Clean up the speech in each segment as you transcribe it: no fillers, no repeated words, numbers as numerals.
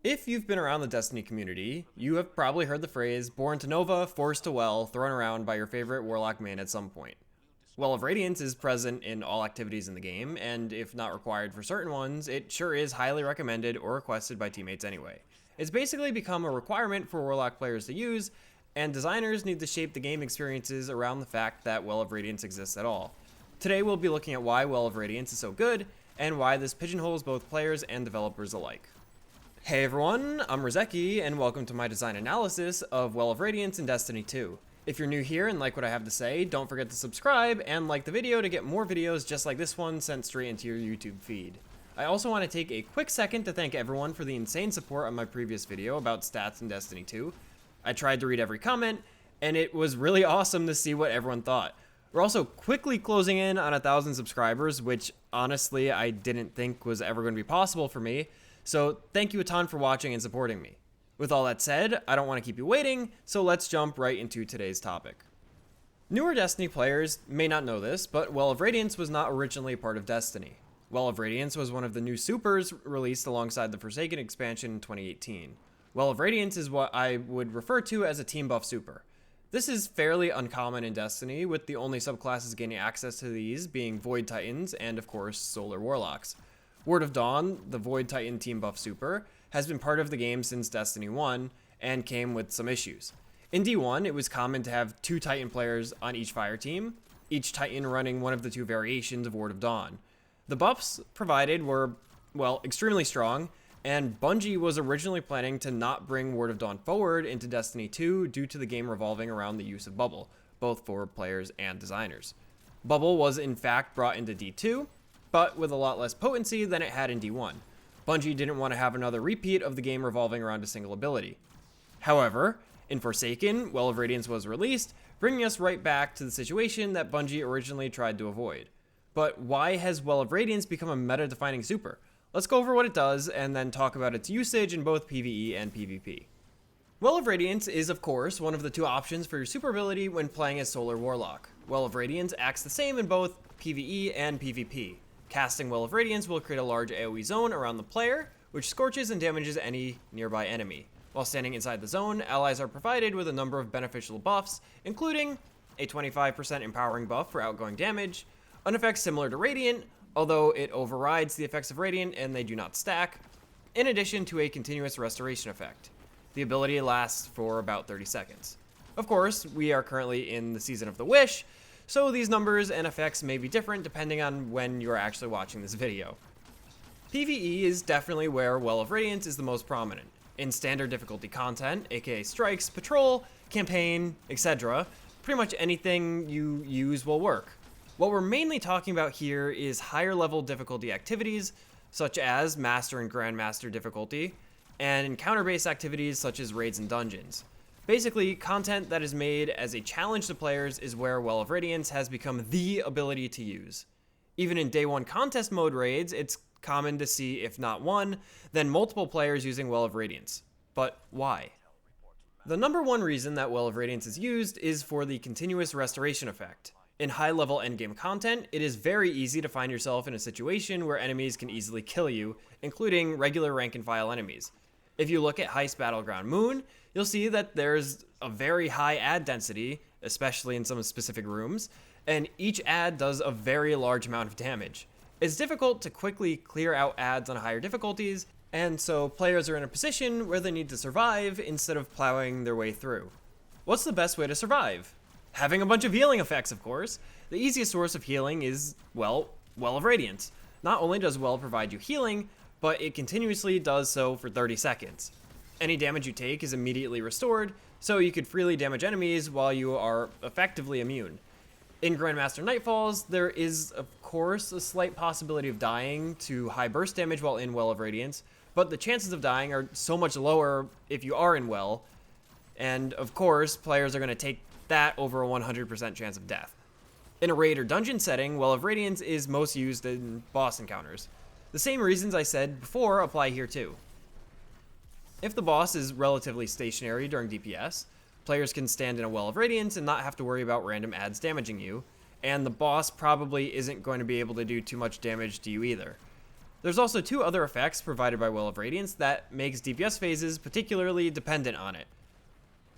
If you've been around the Destiny community, you have probably heard the phrase born to Nova, forced to Well thrown around by your favorite Warlock main at some point. Well of Radiance is present in all activities in the game, and if not required for certain ones, it sure is highly recommended or requested by teammates anyway. It's basically become a requirement for Warlock players to use, and designers need to shape the game experiences around the fact that Well of Radiance exists at all. Today we'll be looking at why Well of Radiance is so good, and why this pigeonholes both players and developers alike. Hey everyone, I'm Rizeki, and welcome to my design analysis of Well of Radiance in Destiny 2. If you're new here and like what I have to say, don't forget to subscribe and like the video to get more videos just like this one sent straight into your YouTube feed. I also want to take a quick second to thank everyone for the insane support on my previous video about stats in Destiny 2. I tried to read every comment, and it was really awesome to see what everyone thought. We're also quickly closing in on 1,000 subscribers, which honestly I didn't think was ever going to be possible for me, so thank you a ton for watching and supporting me. With all that said, I don't want to keep you waiting, so let's jump right into today's topic. Newer Destiny players may not know this, but Well of Radiance was not originally part of Destiny. Well of Radiance was one of the new supers released alongside the Forsaken expansion in 2018. Well of Radiance is what I would refer to as a team buff super. This is fairly uncommon in Destiny, with the only subclasses gaining access to these being Void Titans and of course Solar Warlocks. Word of Dawn, the Void Titan team buff super, has been part of the game since Destiny 1 and came with some issues. In D1, it was common to have 2 Titan players on each fire team, each Titan running one of the 2 variations of Word of Dawn. The buffs provided were, well, extremely strong, and Bungie was originally planning to not bring Word of Dawn forward into Destiny 2 due to the game revolving around the use of Bubble, both for players and designers. Bubble was in fact brought into D2, but with a lot less potency than it had in D1. Bungie didn't want to have another repeat of the game revolving around a single ability. However, in Forsaken, Well of Radiance was released, bringing us right back to the situation that Bungie originally tried to avoid. But why has Well of Radiance become a meta-defining super? Let's go over what it does, and then talk about its usage in both PvE and PvP. Well of Radiance is, of course, one of the 2 options for your super ability when playing as Solar Warlock. Well of Radiance acts the same in both PvE and PvP. Casting Well of Radiance will create a large AoE zone around the player, which scorches and damages any nearby enemy. While standing inside the zone, allies are provided with a number of beneficial buffs, including a 25% empowering buff for outgoing damage, an effect similar to Radiant, although it overrides the effects of Radiant and they do not stack, in addition to a continuous restoration effect. The ability lasts for about 30 seconds. Of course, we are currently in the Season of the Wish, so these numbers and effects may be different depending on when you are actually watching this video. PvE is definitely where Well of Radiance is the most prominent. In standard difficulty content, aka strikes, patrol, campaign, etc., pretty much anything you use will work. What we're mainly talking about here is higher level difficulty activities, such as Master and Grandmaster difficulty, and encounter-based activities such as raids and dungeons. Basically, content that is made as a challenge to players is where Well of Radiance has become the ability to use. Even in Day 1 contest mode raids, it's common to see, if not one, then multiple players using Well of Radiance. But why? The number one reason that Well of Radiance is used is for the continuous restoration effect. In high-level endgame content, it is very easy to find yourself in a situation where enemies can easily kill you, including regular rank-and-file enemies. If you look at Heist Battleground Moon, you'll see that there's a very high ad density, especially in some specific rooms, and each ad does a very large amount of damage. It's difficult to quickly clear out ads on higher difficulties, and so players are in a position where they need to survive instead of plowing their way through. What's the best way to survive? Having a bunch of healing effects, of course. The easiest source of healing is, well of Radiance. Not only does Well provide you healing, but it continuously does so for 30 seconds. Any damage you take is immediately restored, so you could freely damage enemies while you are effectively immune. In Grandmaster Nightfalls, there is, of course, a slight possibility of dying to high burst damage while in Well of Radiance, but the chances of dying are so much lower if you are in Well, and of course, players are going to take that over a 100% chance of death. In a raid or dungeon setting, Well of Radiance is most used in boss encounters. The same reasons I said before apply here too. If the boss is relatively stationary during DPS, players can stand in a Well of Radiance and not have to worry about random ads damaging you, and the boss probably isn't going to be able to do too much damage to you either. There's also two other effects provided by Well of Radiance that makes DPS phases particularly dependent on it.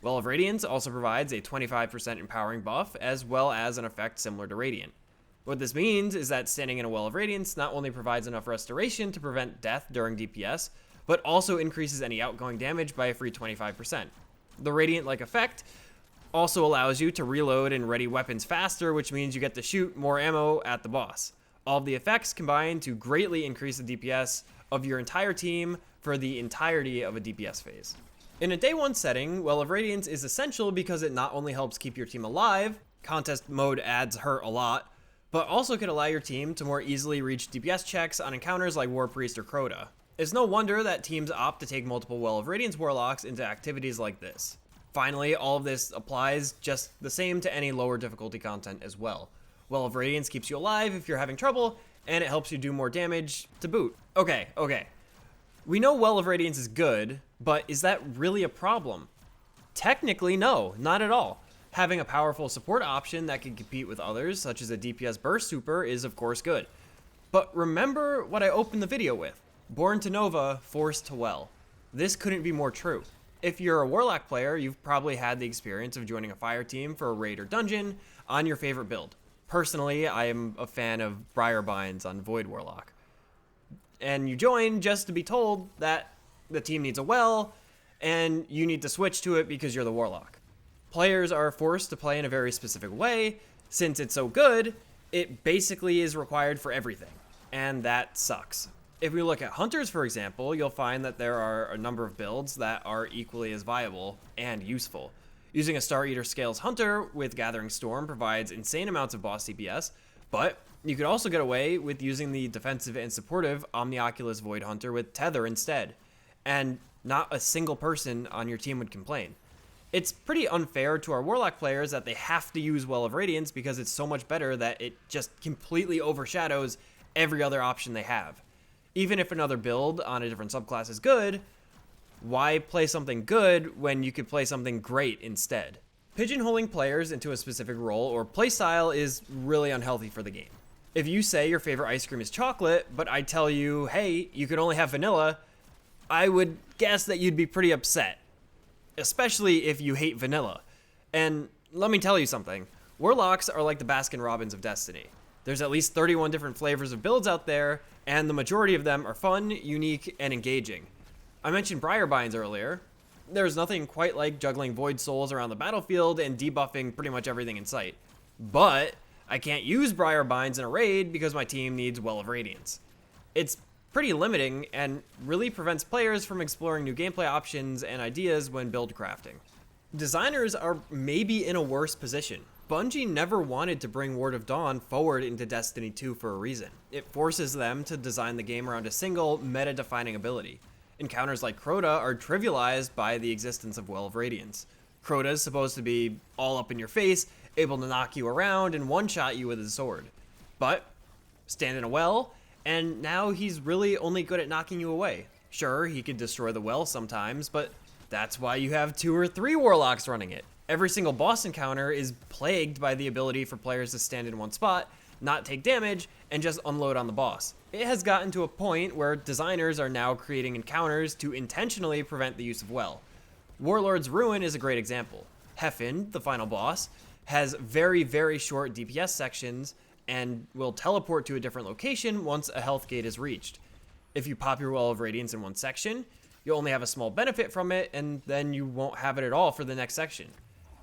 Well of Radiance also provides a 25% empowering buff, as well as an effect similar to Radiant. What this means is that standing in a Well of Radiance not only provides enough restoration to prevent death during DPS, but also increases any outgoing damage by a free 25%. The Radiant-like effect also allows you to reload and ready weapons faster, which means you get to shoot more ammo at the boss. All of the effects combine to greatly increase the DPS of your entire team for the entirety of a DPS phase. In a day 1 setting, Well of Radiance is essential because it not only helps keep your team alive, contest mode adds hurt a lot, but also can allow your team to more easily reach DPS checks on encounters like War Priest or Crota. It's no wonder that teams opt to take multiple Well of Radiance Warlocks into activities like this. Finally, all of this applies just the same to any lower difficulty content as well. Well of Radiance keeps you alive if you're having trouble, and it helps you do more damage to boot. Okay. We know Well of Radiance is good, but is that really a problem? Technically, no, not at all. Having a powerful support option that can compete with others, such as a DPS burst super, is of course good. But remember what I opened the video with. Born to Nova, forced to Well. This couldn't be more true. If you're a Warlock player, you've probably had the experience of joining a fire team for a raid or dungeon on your favorite build. Personally, I am a fan of Briarbinds on Void Warlock. And you join just to be told that the team needs a well, and you need to switch to it because you're the Warlock. Players are forced to play in a very specific way. Since it's so good, it basically is required for everything, and that sucks. If we look at Hunters, for example, you'll find that there are a number of builds that are equally as viable and useful. Using a Star Eater Scales Hunter with Gathering Storm provides insane amounts of boss DPS, but you could also get away with using the defensive and supportive Omnioculus Void Hunter with Tether instead, and not a single person on your team would complain. It's pretty unfair to our Warlock players that they have to use Well of Radiance because it's so much better that it just completely overshadows every other option they have. Even if another build on a different subclass is good, why play something good when you could play something great instead? Pigeonholing players into a specific role or playstyle is really unhealthy for the game. If you say your favorite ice cream is chocolate, but I tell you, hey, you could only have vanilla, I would guess that you'd be pretty upset. Especially if you hate vanilla. And let me tell you something, Warlocks are like the Baskin-Robbins of Destiny. There's at least 31 different flavors of builds out there, and the majority of them are fun, unique, and engaging. I mentioned Briarbinds earlier. There's nothing quite like juggling Void Souls around the battlefield and debuffing pretty much everything in sight. But I can't use Briarbinds in a raid because my team needs Well of Radiance. It's pretty limiting and really prevents players from exploring new gameplay options and ideas when build crafting. Designers are maybe in a worse position. Bungie never wanted to bring Ward of Dawn forward into Destiny 2 for a reason. It forces them to design the game around a single meta-defining ability. Encounters like Crota are trivialized by the existence of Well of Radiance. Crota is supposed to be all up in your face, able to knock you around and one-shot you with his sword. But stand in a well, and now he's really only good at knocking you away. Sure, he could destroy the well sometimes, but that's why you have 2 or 3 Warlocks running it. Every single boss encounter is plagued by the ability for players to stand in one spot, not take damage, and just unload on the boss. It has gotten to a point where designers are now creating encounters to intentionally prevent the use of Well. Warlord's Ruin is a great example. Heffind, the final boss, has very, very short DPS sections and will teleport to a different location once a health gate is reached. If you pop your Well of Radiance in one section, you'll only have a small benefit from it, and then you won't have it at all for the next section.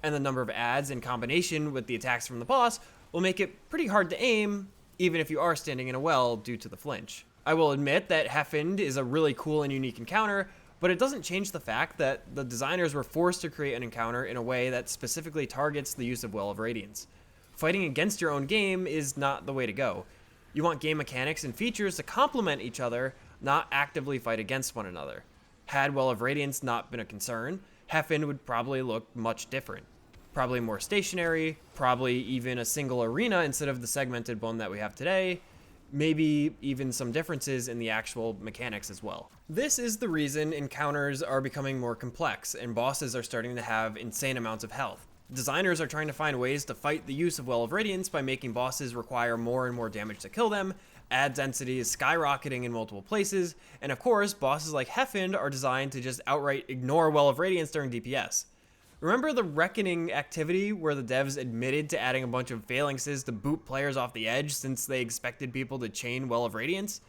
And the number of adds in combination with the attacks from the boss will make it pretty hard to aim, even if you are standing in a well due to the flinch. I will admit that Heffind is a really cool and unique encounter, but it doesn't change the fact that the designers were forced to create an encounter in a way that specifically targets the use of Well of Radiance. Fighting against your own game is not the way to go. You want game mechanics and features to complement each other, not actively fight against one another. Had Well of Radiance not been a concern, Heffind would probably look much different. Probably more stationary, probably even a single arena instead of the segmented one that we have today, maybe even some differences in the actual mechanics as well. This is the reason encounters are becoming more complex and bosses are starting to have insane amounts of health. Designers are trying to find ways to fight the use of Well of Radiance by making bosses require more and more damage to kill them, ad density is skyrocketing in multiple places, and of course, bosses like Heffend are designed to just outright ignore Well of Radiance during DPS. Remember the Reckoning activity where the devs admitted to adding a bunch of phalanxes to boot players off the edge since they expected people to chain Well of Radiance?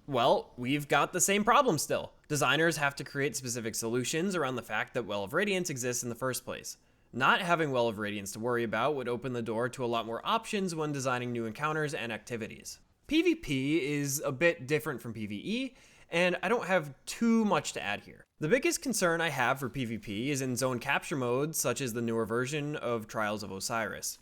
Well, we've got the same problem still. Designers have to create specific solutions around the fact that Well of Radiance exists in the first place. Not having Well of Radiance to worry about would open the door to a lot more options when designing new encounters and activities. PvP is a bit different from PvE, and I don't have too much to add here. The biggest concern I have for PvP is in zone capture modes such as the newer version of Trials of Osiris.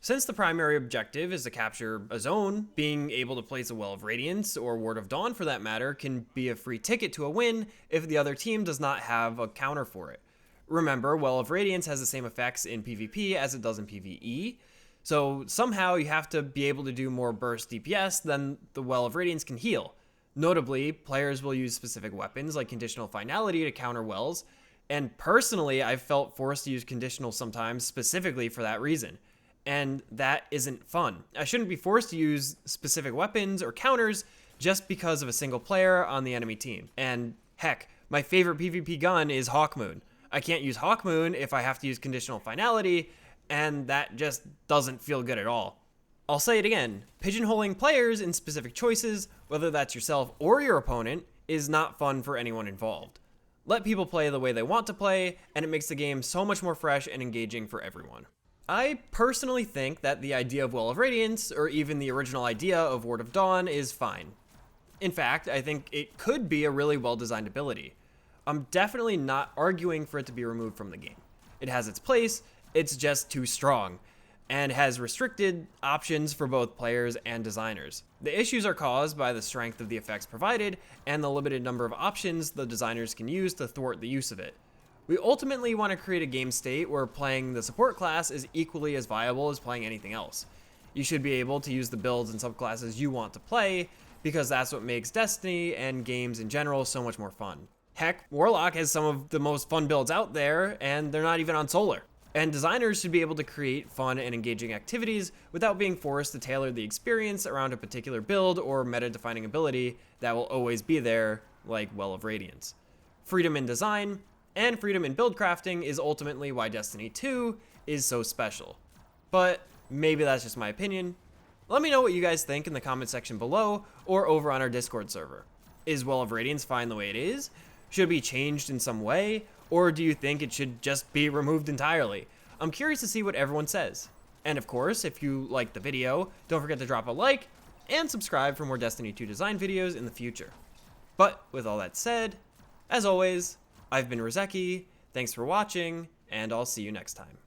Since the primary objective is to capture a zone, being able to place a Well of Radiance, or Ward of Dawn for that matter, can be a free ticket to a win if the other team does not have a counter for it. Remember, Well of Radiance has the same effects in PvP as it does in PvE, so somehow you have to be able to do more burst DPS than the Well of Radiance can heal. Notably, players will use specific weapons like Conditional Finality to counter Wells, and personally I've felt forced to use Conditional sometimes specifically for that reason. And that isn't fun. I shouldn't be forced to use specific weapons or counters just because of a single player on the enemy team. And heck, my favorite PvP gun is Hawkmoon. I can't use Hawkmoon if I have to use Conditional Finality, and that just doesn't feel good at all. I'll say it again, pigeonholing players in specific choices, whether that's yourself or your opponent, is not fun for anyone involved. Let people play the way they want to play, and it makes the game so much more fresh and engaging for everyone. I personally think that the idea of Well of Radiance, or even the original idea of Ward of Dawn, is fine. In fact, I think it could be a really well-designed ability. I'm definitely not arguing for it to be removed from the game. It has its place, it's just too strong, and has restricted options for both players and designers. The issues are caused by the strength of the effects provided and the limited number of options the designers can use to thwart the use of it. We ultimately want to create a game state where playing the support class is equally as viable as playing anything else. You should be able to use the builds and subclasses you want to play, because that's what makes Destiny and games in general so much more fun. Heck, Warlock has some of the most fun builds out there, and they're not even on Solar. And designers should be able to create fun and engaging activities without being forced to tailor the experience around a particular build or meta-defining ability that will always be there, like Well of Radiance. Freedom in design and freedom in build crafting is ultimately why Destiny 2 is so special. But maybe that's just my opinion. Let me know what you guys think in the comment section below or over on our Discord server. Is Well of Radiance fine the way it is? Should it be changed in some way? Or do you think it should just be removed entirely? I'm curious to see what everyone says. And of course, if you liked the video, don't forget to drop a like and subscribe for more Destiny 2 design videos in the future. But with all that said, as always, I've been Rizeki, thanks for watching, and I'll see you next time.